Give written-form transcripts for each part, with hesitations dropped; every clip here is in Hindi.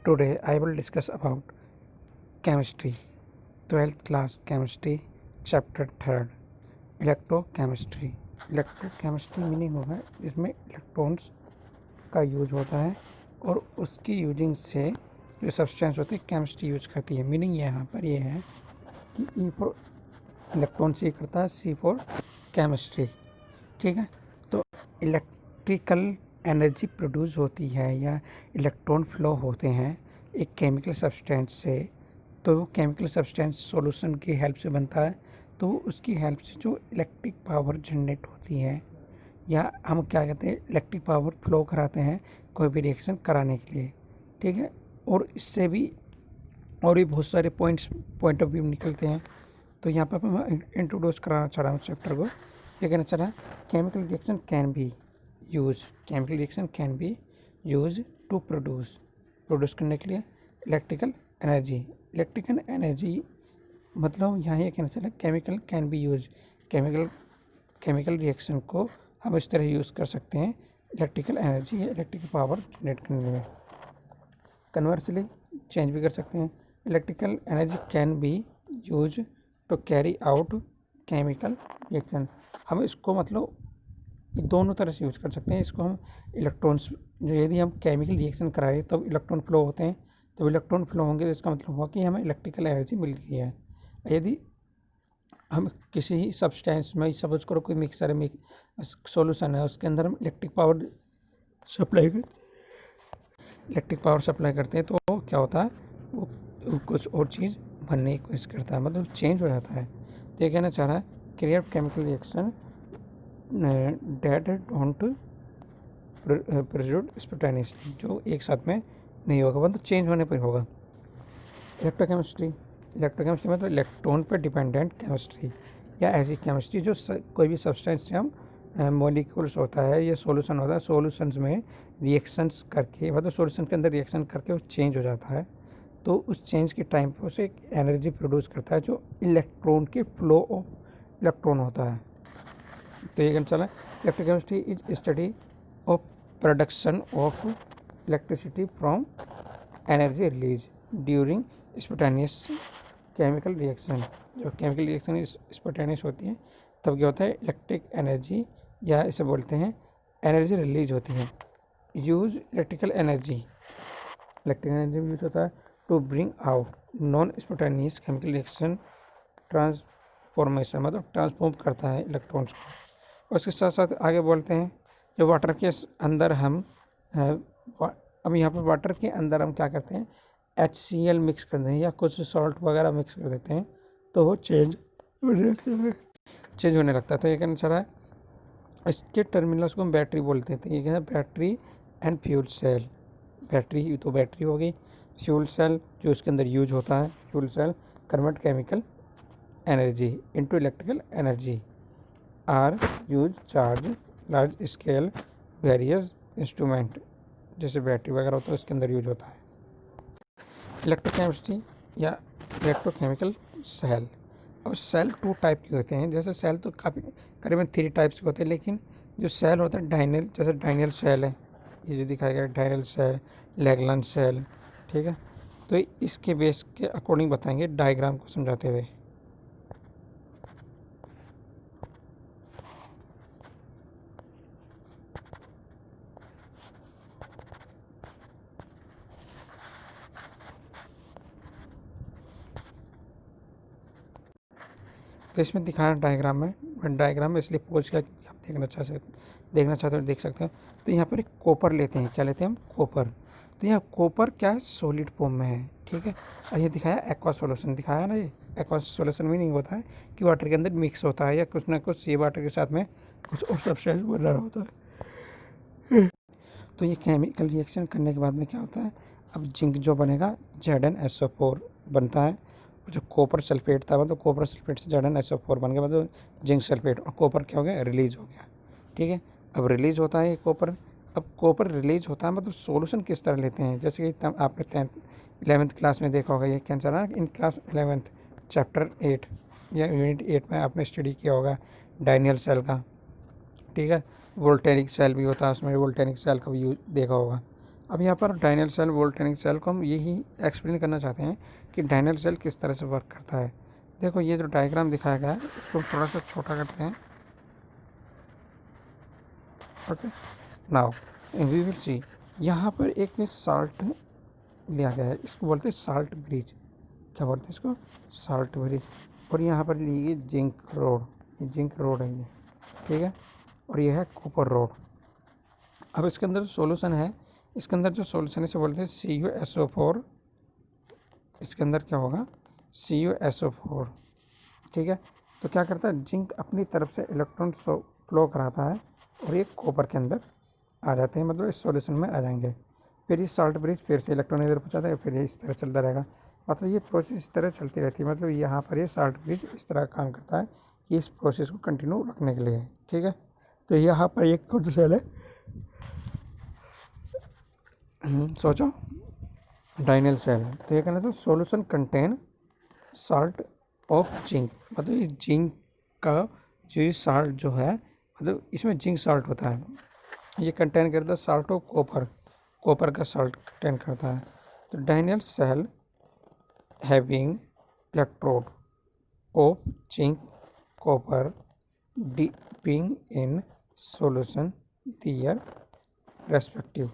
Today I will discuss about chemistry, 12th class chemistry, chapter 3rd, electrochemistry. Electrochemistry meaning होगा इसमें इलेक्ट्रॉन्स का यूज होता है और उसकी यूजिंग से जो सब्सटेंस होती है केमिस्ट्री यूज करती है। मीनिंग यहाँ पर ये है कि ई फॉर इलेक्ट्रॉन सी करता है, सी फॉर केमिस्ट्री। ठीक है, तो इलेक्ट्रिकल एनर्जी प्रोड्यूस होती है या इलेक्ट्रॉन फ्लो होते हैं एक केमिकल सब्सटेंस से, तो वो केमिकल सब्सटेंस सॉल्यूशन की हेल्प से बनता है। तो उसकी हेल्प से जो इलेक्ट्रिक पावर जनरेट होती है या हम क्या कहते हैं इलेक्ट्रिक पावर फ्लो कराते हैं कोई भी रिएक्शन कराने के लिए। ठीक है, और इससे भी और भी बहुत सारे पॉइंट ऑफ व्यू निकलते हैं। तो यहाँ पर मैं इंट्रोड्यूस कराना चाह रहा हूँ चैप्टर को। ये कहना चाह रहा है chemical reaction can be use to produce करने के लिए इलेक्ट्रिकल एनर्जी। मतलब यहाँ ये कहना चला chemical can be use, chemical reaction को हम इस तरह यूज़ कर सकते हैं इलेक्ट्रिकल एनर्जी या इलेक्ट्रिकल पावर जनरेट करने में। कन्वर्सली चेंज भी कर सकते हैं, electrical energy can be use to carry out chemical reaction. हम इसको मतलब दोनों तरह से यूज कर सकते हैं। इसको हम इलेक्ट्रॉन्स जो यदि हम केमिकल रिएक्शन कराएं तब इलेक्ट्रॉन फ्लो होते हैं, तब इलेक्ट्रॉन फ्लो होंगे तो इसका मतलब हुआ कि हमें इलेक्ट्रिकल एनर्जी मिल गई है। यदि हम किसी ही सब्सटेंस में सपोज करो कोई मिक्सर है, सॉल्यूशन है, उसके अंदर हम इलेक्ट्रिक पावर सप्लाई करते हैं तो क्या होता है वो कुछ और चीज़ बनने की कोशिश करता है, मतलब चेंज हो जाता है। तो ये कहना चाह रहा है create chemical reaction that don't produce spontaneously, जो एक साथ में नहीं होगा मतलब चेंज होने पर होगा। इलेक्ट्रोकेमिस्ट्री मतलब इलेक्ट्रॉन पर डिपेंडेंट केमिस्ट्री या ऐसी केमिस्ट्री जो कोई भी सब्सटेंस से हम मॉलिक्यूल्स होता है या सॉल्यूशन होता है, सॉल्यूशंस में रिएक्शंस करके मतलब सॉल्यूशन के अंदर रिएक्शन करके वो चेंज हो जाता है। तो उस चेंज के टाइम पे उसे एक एनर्जी प्रोड्यूस करता है जो इलेक्ट्रॉन के फ्लो ऑफ इलेक्ट्रॉन होता है। तो ये कहना चला electrochemistry is study of production of electricity from energy release during spontaneous chemical reaction. जो केमिकल रिएक्शन स्पॉन्टेनियस होती है तब क्या होता है इलेक्ट्रिक एनर्जी या इसे बोलते हैं एनर्जी रिलीज होती है। यूज इलेक्ट्रिकल एनर्जी यूज होता है to bring out non spontaneous chemical reaction transformation, मतलब ट्रांसफॉर्म करता है इलेक्ट्रॉन्स को। उसके साथ साथ आगे बोलते हैं जो वाटर के अंदर हम अब यहाँ पर वाटर के अंदर हम क्या करते हैं HCl मिक्स कर देते हैं या कुछ सॉल्ट वगैरह मिक्स कर देते हैं तो वो चेंज होने लगता है। तो ये कहना चाह रहा है इसके टर्मिनल्स को हम बैटरी बोलते हैं। तो ये कहना है battery and fuel cell. Battery तो बैटरी हो गई, फ्यूल सेल जो उसके अंदर यूज होता है, fuel cell convert chemical energy into electrical energy are use charge large scale various instrument, जैसे बैटरी वगैरह होता है उसके अंदर यूज होता है। इलेक्ट्रोकेमिस्ट्री या इलेक्ट्रोकेमिकल सेल। अब सेल 2 टाइप के होते हैं। जैसे सेल तो काफ़ी करीबन 3 टाइप्स के होते हैं, लेकिन जो सेल होता है डाइनल, जैसे डाइनल सेल है, ये जो दिखाया गया डाइनल सेल, लैगलन सेल। ठीक है, तो इसके बेस के अकॉर्डिंग बताएंगे डायग्राम को समझाते हुए। तो इसमें दिखाना डायग्राम में इसलिए पूछ गया क्योंकि आप देखना चाहते हो देख सकते हो। तो यहाँ पर एक कॉपर लेते हैं, क्या लेते हैं हम कॉपर। तो यहाँ कॉपर क्या है सॉलिड फॉर्म में है। ठीक है, और ये दिखाया एक्वा सॉल्यूशन दिखाया ना। ये एक्वा सॉल्यूशन मीनिंग होता है कि वाटर के अंदर मिक्स होता है या कुछ ना कुछ ये वाटर के साथ में कुछ और सब्सटेंस बन रहा होता है। तो ये केमिकल रिएक्शन करने के बाद में क्या होता है, अब जिंक जो बनेगा ZnSO4 बनता है। जो कॉपर सल्फेट था मतलब कॉपर सल्फेट से ZnSO4 बन गया, मतलब जिंक सल्फेट, और कॉपर क्या हो गया रिलीज हो गया। ठीक है, अब रिलीज होता है ये कॉपर। अब कॉपर रिलीज होता है मतलब सॉल्यूशन किस तरह लेते हैं, जैसे कि आपने 11th क्लास में देखा होगा। ये क्या चल रहा है इन क्लास 11th चैप्टर 8 या यूनिट 8 में आपने स्टडी किया होगा डाइनियल सेल का। ठीक है, वोल्टेनिक सेल भी होता है उसमें, वोल्टेनिक सेल का भी यूज देखा होगा। अब यहाँ पर डाइनल सेल वोल्टेनिक सेल को हम यही एक्सप्लेन करना चाहते हैं कि डाइनल सेल किस तरह से वर्क करता है। देखो ये जो डायग्राम दिखाया गया है इसको थोड़ा सा छोटा करते हैं। Okay, now we will see, यहाँ पर एक साल्ट लिया गया है, इसको बोलते हैं साल्ट ब्रिज। क्या बोलते हैं इसको? Salt bridge. और यहाँ पर ली गई जिंक रोड, ये जिंक रोड है ये, ठीक है। और ये है कॉपर रोड। अब इसके अंदर जो सॉल्यूशन है, इसके अंदर जो सॉल्यूशन है इसे बोलते हैं CuSO4। इसके अंदर क्या होगा? CuSO4, ठीक है। तो क्या करता है, जिंक अपनी तरफ से इलेक्ट्रॉन फ्लो कराता है और ये कॉपर के अंदर आ जाते हैं, मतलब इस सॉल्यूशन में आ जाएंगे। फिर ये साल्ट ब्रिज फिर से इलेक्ट्रॉन इधर पहुँचाता है, फिर ये इस तरह चलता रहेगा। मतलब ये प्रोसेस इस तरह चलती रहती है। मतलब यहाँ पर ये साल्ट ब्रिज इस तरह काम करता है कि इस प्रोसेस को कंटिन्यू रखने के लिए, ठीक है। तो यहाँ पर एक कौन सा सेल है? सोचो, डाइनल सेल है। तो ये कहना था solution contain salt of zinc, मतलब ये जिंक का जो ये साल्ट जो है, मतलब इसमें जिंक साल्ट होता है, ये कंटेन करता है साल्ट ऑफ कॉपर, कॉपर का साल्ट कंटेन करता है। तो Daniell cell having electrode of zinc copper dipping in solution their respective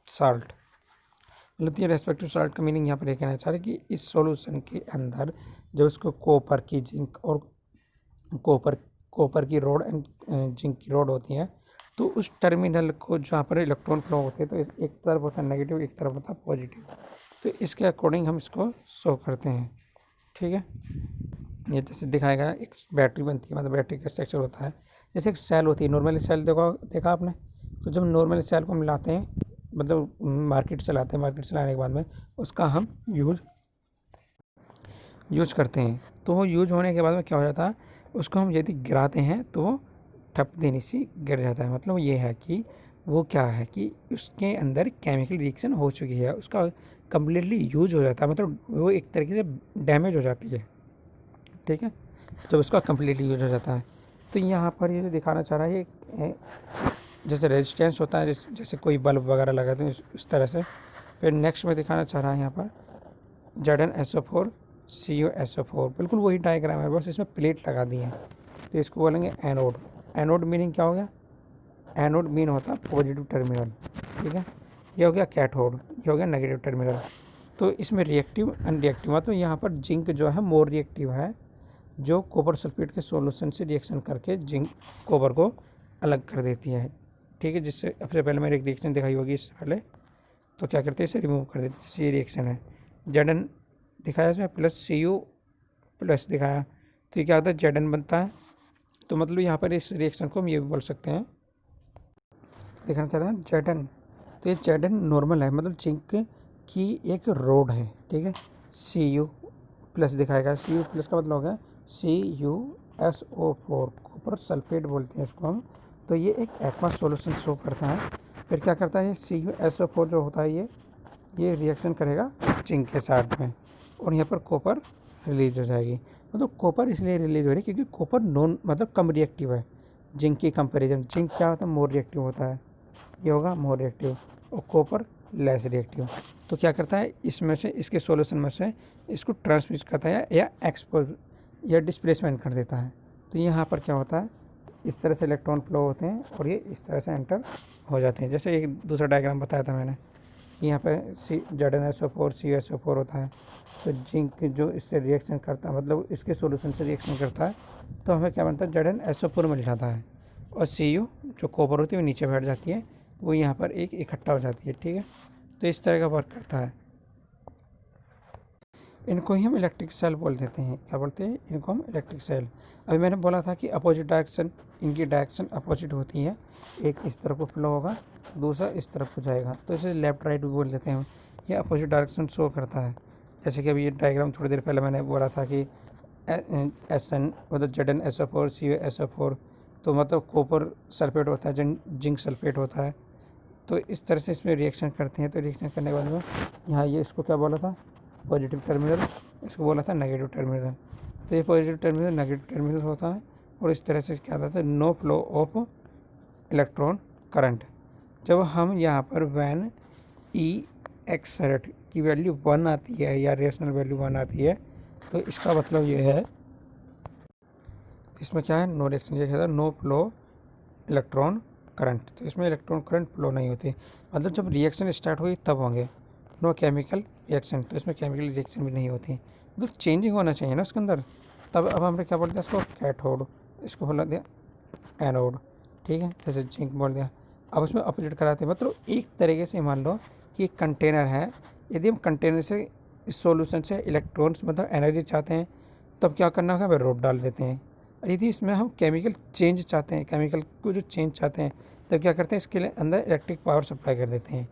salt. मतलब ये रेस्पेक्टिव साल्ट का मीनिंग यहाँ पर ये कहना चाह रहे कि इस सॉल्यूशन के अंदर जो इसको कॉपर की जिंक और कॉपर की रोड एंड जिंक की रोड होती है, तो उस टर्मिनल को जहाँ पर इलेक्ट्रॉन फ्लो होते हैं, तो एक तरफ होता है नेगेटिव, एक तरफ होता है पॉजिटिव। तो इसके अकॉर्डिंग हम इसको शो करते हैं, ठीक है। ये जैसे दिखाएगा एक बैटरी बनती है, मतलब बैटरी का स्ट्रक्चर होता है। जैसे एक सेल होती है, नॉर्मल सेल देखा आपने। तो जब नॉर्मल सेल को हम लाते हैं, मतलब मार्केट से लाते हैं, मार्केट से लाने के बाद में उसका हम यूज करते हैं। तो वो यूज होने के बाद में क्या हो जाता है, उसको हम यदि गिराते हैं तो वो ठप देने से गिर जाता है। मतलब ये है कि वो क्या है कि उसके अंदर केमिकल रिएक्शन हो चुकी है, उसका कम्प्लीटली यूज हो जाता है, मतलब वो एक तरीके से डैमेज हो जाती है, ठीक है, जब उसका कम्प्लीटली यूज हो जाता है। तो यहाँ पर ये जो दिखाना चाह रहा है, ये जैसे रेजिस्टेंस होता है, जैसे कोई बल्ब वगैरह लगाते हैं इस तरह से। फिर नेक्स्ट में दिखाना चाह रहा है यहाँ पर ZnSO4 CuSO4, बिल्कुल वही डायग्राम है, बस इसमें प्लेट लगा दी है। तो इसको बोलेंगे एनोड। एनोड मीनिंग क्या हो गया? एनोड मीन होता है पॉजिटिव टर्मिनल, ठीक है। ये हो गया कैथोड, ये हो गया नेगेटिव टर्मिनल। तो इसमें रिएक्टिव अनरिएक्टिव, मतलब यहाँ पर जिंक जो है मोर रिएक्टिव है, जो कॉपर सल्फेट के सॉल्यूशन से रिएक्शन करके जिंक कॉपर को अलग कर देती है, ठीक है। जिससे सबसे पहले मैंने एक रिएक्शन दिखाई होगी इससे पहले, तो क्या करते हैं, इसे रिमूव कर देते हैं। जैसे ये रिएक्शन है, Zn दिखाया इसमें प्लस Cu प्लस दिखाया, तो ये क्या होता है, Zn बनता है। तो मतलब यहाँ पर इस रिएक्शन को हम ये भी बोल सकते हैं, दिखाना चाह रहे हैं Zn। तो ये Zn नॉर्मल है, मतलब जिंक की एक रोड है, ठीक है। Cu प्लस दिखाएगा, Cu प्लस का मतलब हो गया CuSO4, कॉपर सल्फेट बोलते हैं इसको हम। तो ये एक एक्वा सॉल्यूशन शो करता है। फिर क्या करता है, ये CuSO4 जो होता है, ये रिएक्शन करेगा जिंक के साथ में, और यहाँ पर कॉपर रिलीज हो जाएगी। मतलब कॉपर इसलिए रिलीज हो रही है क्योंकि कॉपर नॉन, मतलब कम रिएक्टिव है जिंक की कंपैरिजन। जिंक क्या होता है, मोर रिएक्टिव होता है, ये होगा मोर रिएक्टिव, और कॉपर लेस रिएक्टिव। तो क्या करता है, इसमें से, इसके सॉल्यूशन में से इसको ट्रांसमिट करता है या एक्सपोज या डिस्प्लेसमेंट कर देता है। तो यहाँ पर क्या होता है, इस तरह से इलेक्ट्रॉन फ्लो होते हैं और ये इस तरह से एंटर हो जाते हैं। जैसे एक दूसरा डायग्राम बताया था मैंने कि यहाँ पे ZnSO4 CuSO4 होता है। तो जिंक जो इससे रिएक्शन करता है, मतलब इसके सॉल्यूशन से रिएक्शन करता है, तो हमें क्या बनता है, ZnSO4 मिल जाता है। और Cu जो कॉपर होती है वो नीचे बैठ जाती है, वो यहाँ पर एक इकट्ठा हो जाती है, ठीक है। तो इस तरह का वर्क करता है। इनको ही हम इलेक्ट्रिक सेल बोल देते हैं। क्या बोलते हैं, इनको हम इलेक्ट्रिक सेल। अभी मैंने बोला था कि अपोजिट डायरेक्शन, इनकी डायरेक्शन अपोजिट होती है, एक इस तरफ को फ्लो होगा, दूसरा इस तरफ को जाएगा, तो इसे लेफ्ट राइट भी बोल देते हैं। ये अपोजिट डायरेक्शन शो करता है। जैसे कि अभी ये डायग्राम थोड़ी देर पहले मैंने बोला था कि SN मतलब ZnSO4 CuSO4, तो मतलब कॉपर सल्फेट होता है, जिंक सल्फेट होता है। तो इस तरह से इसमें रिएक्शन करते हैं। तो रिएक्शन करने के बाद में यहाँ ये इसको क्या बोला था, पॉजिटिव टर्मिनल, इसको बोला था नेगेटिव टर्मिनल। तो ये पॉजिटिव टर्मिनल नेगेटिव टर्मिनल होता है, और इस तरह से क्या होता है, no flow of electron current. जब हम यहाँ पर वैन ई एक्सरेट की वैल्यू 1 आती है या रेशनल वैल्यू 1 आती है, तो इसका मतलब ये है इसमें क्या है, नो रिएक्शन, ये कहता है नो फ्लो इलेक्ट्रॉन करंट। तो इसमें इलेक्ट्रॉन करंट फ्लो नहीं होती, मतलब जब रिएक्शन स्टार्ट होगी तब होंगे। नो केमिकल रिएक्शन, तो इसमें केमिकल रिएक्शन भी नहीं होती, मतलब चेंजिंग होना चाहिए ना उसके अंदर। तब अब हमने क्या बोल दिया इसको, कैथोड, इसको बोला दिया एनोड, ठीक है, जैसे जिंक बोल दिया। अब उसमें अपोजिट कराते हैं, मतलब एक तरीके से मान लो कि एक कंटेनर है, यदि हम कंटेनर से इस सॉल्यूशन से इलेक्ट्रॉन्स मतलब एनर्जी चाहते हैं, तब क्या करना होगा, भाई रोड डाल देते हैं। और यदि इसमें हम केमिकल चेंज चाहते हैं, केमिकल को जो चेंज चाहते हैं, तब क्या करते हैं, इसके लिए अंदर इलेक्ट्रिक पावर सप्लाई कर देते हैं।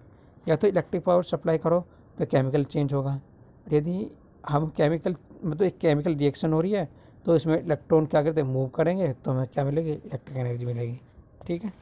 या तो इलेक्ट्रिक पावर सप्लाई करो तो केमिकल चेंज होगा, यदि हम केमिकल मतलब एक केमिकल रिएक्शन हो रही है तो इसमें इलेक्ट्रॉन क्या करते हैं, मूव करेंगे, तो हमें क्या मिलेगी, इलेक्ट्रिक एनर्जी मिलेगी, ठीक है।